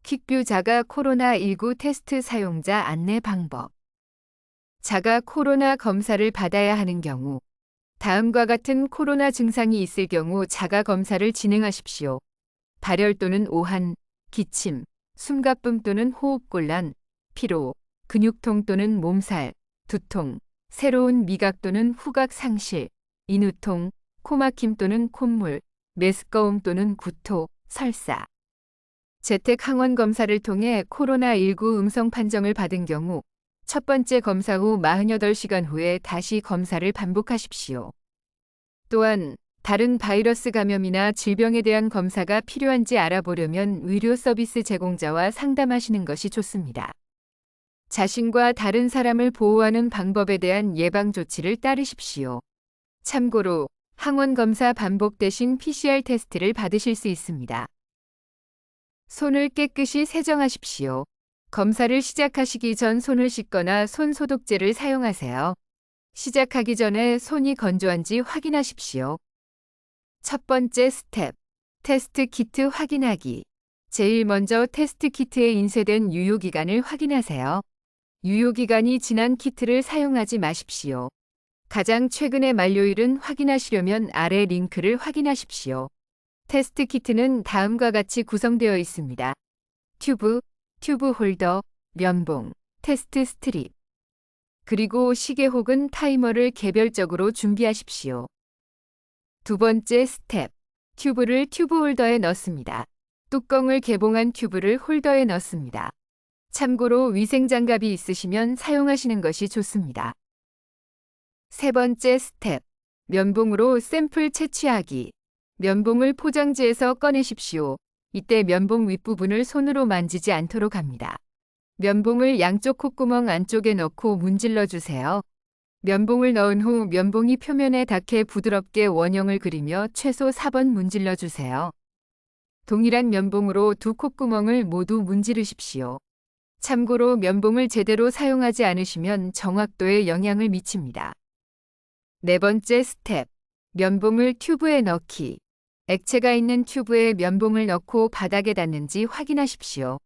퀵뷰 자가 코로나19 테스트 사용자 안내 방법. 자가 코로나 검사를 받아야 하는 경우, 다음과 같은 코로나 증상이 있을 경우 자가 검사를 진행하십시오. 발열 또는 오한, 기침, 숨가쁨 또는 호흡곤란, 피로, 근육통 또는 몸살, 두통, 새로운 미각 또는 후각 상실, 인후통, 코막힘 또는 콧물, 메스꺼움 또는 구토, 설사. 재택 항원 검사를 통해 코로나19 음성 판정을 받은 경우 첫 번째 검사 후 48시간 후에 다시 검사를 반복하십시오. 또한 다른 바이러스 감염이나 질병에 대한 검사가 필요한지 알아보려면 의료 서비스 제공자와 상담하시는 것이 좋습니다. 자신과 다른 사람을 보호하는 방법에 대한 예방 조치를 따르십시오. 참고로 항원 검사 반복 대신 PCR 테스트를 받으실 수 있습니다. 손을 깨끗이 세정하십시오. 검사를 시작하시기 전 손을 씻거나 손 소독제를 사용하세요. 시작하기 전에 손이 건조한지 확인하십시오. 첫 번째 스텝, 테스트 키트 확인하기. 제일 먼저 테스트 키트에 인쇄된 유효기간을 확인하세요. 유효기간이 지난 키트를 사용하지 마십시오. 가장 최근의 만료일은 확인하시려면 아래 링크를 확인하십시오. 테스트 키트는 다음과 같이 구성되어 있습니다. 튜브, 튜브 홀더, 면봉, 테스트 스트립. 그리고 시계 혹은 타이머를 개별적으로 준비하십시오. 두 번째 스텝, 튜브를 튜브 홀더에 넣습니다. 뚜껑을 개봉한 튜브를 홀더에 넣습니다. 참고로 위생장갑이 있으시면 사용하시는 것이 좋습니다. 세 번째 스텝, 면봉으로 샘플 채취하기. 면봉을 포장지에서 꺼내십시오. 이때 면봉 윗부분을 손으로 만지지 않도록 합니다. 면봉을 양쪽 콧구멍 안쪽에 넣고 문질러 주세요. 면봉을 넣은 후 면봉이 표면에 닿게 부드럽게 원형을 그리며 최소 4번 문질러 주세요. 동일한 면봉으로 두 콧구멍을 모두 문지르십시오. 참고로 면봉을 제대로 사용하지 않으시면 정확도에 영향을 미칩니다. 네 번째 스텝, 면봉을 튜브에 넣기. 액체가 있는 튜브에 면봉을 넣고 바닥에 닿는지 확인하십시오.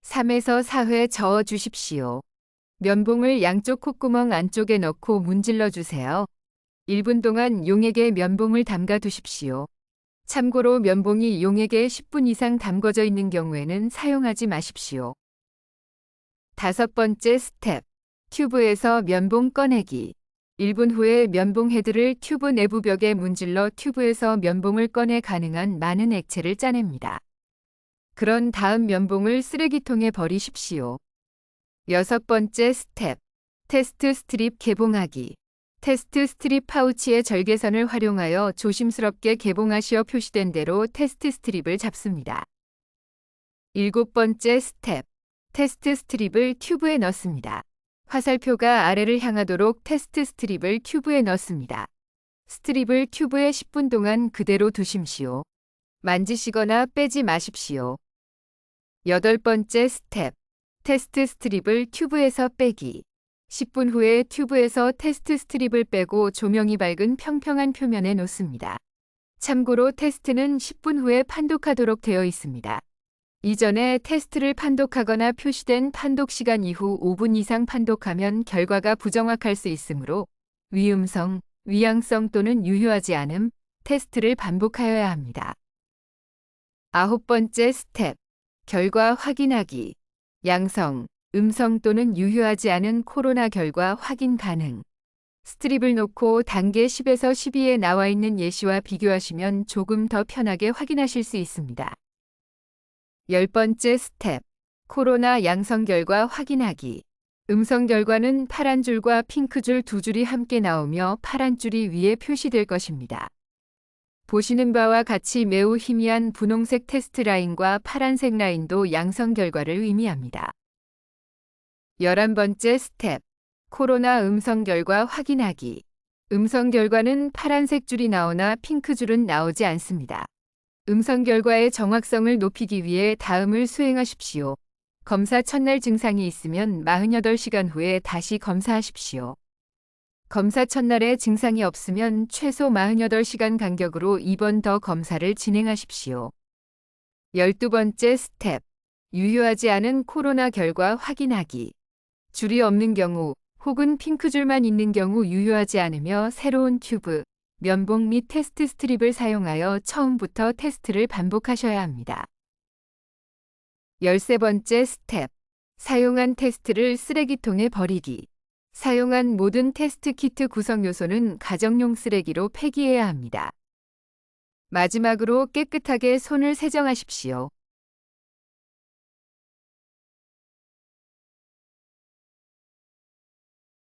3에서 4회 저어 주십시오. 면봉을 양쪽 콧구멍 안쪽에 넣고 문질러 주세요. 1분 동안 용액에 면봉을 담가 두십시오. 참고로 면봉이 용액에 10분 이상 담궈져 있는 경우에는 사용하지 마십시오. 다섯 번째 스텝, 튜브에서 면봉 꺼내기. 1분 후에 면봉 헤드를 튜브 내부 벽에 문질러 튜브에서 면봉을 꺼내 가능한 많은 액체를 짜냅니다. 그런 다음 면봉을 쓰레기통에 버리십시오. 여섯 번째 스텝, 테스트 스트립 개봉하기. 테스트 스트립 파우치의 절개선을 활용하여 조심스럽게 개봉하시어 표시된 대로 테스트 스트립을 잡습니다. 일곱 번째 스텝, 테스트 스트립을 튜브에 넣습니다. 화살표가 아래를 향하도록 테스트 스트립을 튜브에 넣습니다. 스트립을 튜브에 10분 동안 그대로 두십시오. 만지시거나 빼지 마십시오. 여덟 번째 스텝, 테스트 스트립을 튜브에서 빼기. 10분 후에 튜브에서 테스트 스트립을 빼고 조명이 밝은 평평한 표면에 놓습니다. 참고로 테스트는 10분 후에 판독하도록 되어 있습니다. 이전에 테스트를 판독하거나 표시된 판독 시간 이후 5분 이상 판독하면 결과가 부정확할 수 있으므로 위음성, 위양성 또는 유효하지 않음, 테스트를 반복하여야 합니다. 아홉 번째 스텝, 결과 확인하기. 양성, 음성 또는 유효하지 않은 코로나 결과 확인 가능. 스트립을 놓고 단계 10에서 12에 나와 있는 예시와 비교하시면 조금 더 편하게 확인하실 수 있습니다. 열 번째 스텝, 코로나 양성 결과 확인하기. 음성 결과는 파란 줄과 핑크 줄 두 줄이 함께 나오며 파란 줄이 위에 표시될 것입니다. 보시는 바와 같이 매우 희미한 분홍색 테스트 라인과 파란색 라인도 양성 결과를 의미합니다. 11번째 스텝, 코로나 음성 결과 확인하기. 음성 결과는 파란색 줄이 나오나 핑크 줄은 나오지 않습니다. 음성 결과의 정확성을 높이기 위해 다음을 수행하십시오. 검사 첫날 증상이 있으면 48시간 후에 다시 검사하십시오. 검사 첫날에 증상이 없으면 최소 48시간 간격으로 2번 더 검사를 진행하십시오. 12번째 스텝, 유효하지 않은 코로나 결과 확인하기. 줄이 없는 경우 혹은 핑크줄만 있는 경우 유효하지 않으며 새로운 튜브, 면봉 및 테스트 스트립을 사용하여 처음부터 테스트를 반복하셔야 합니다. 13번째 스텝. 사용한 테스트를 쓰레기통에 버리기. 사용한 모든 테스트 키트 구성 요소는 가정용 쓰레기로 폐기해야 합니다. 마지막으로 깨끗하게 손을 세정하십시오.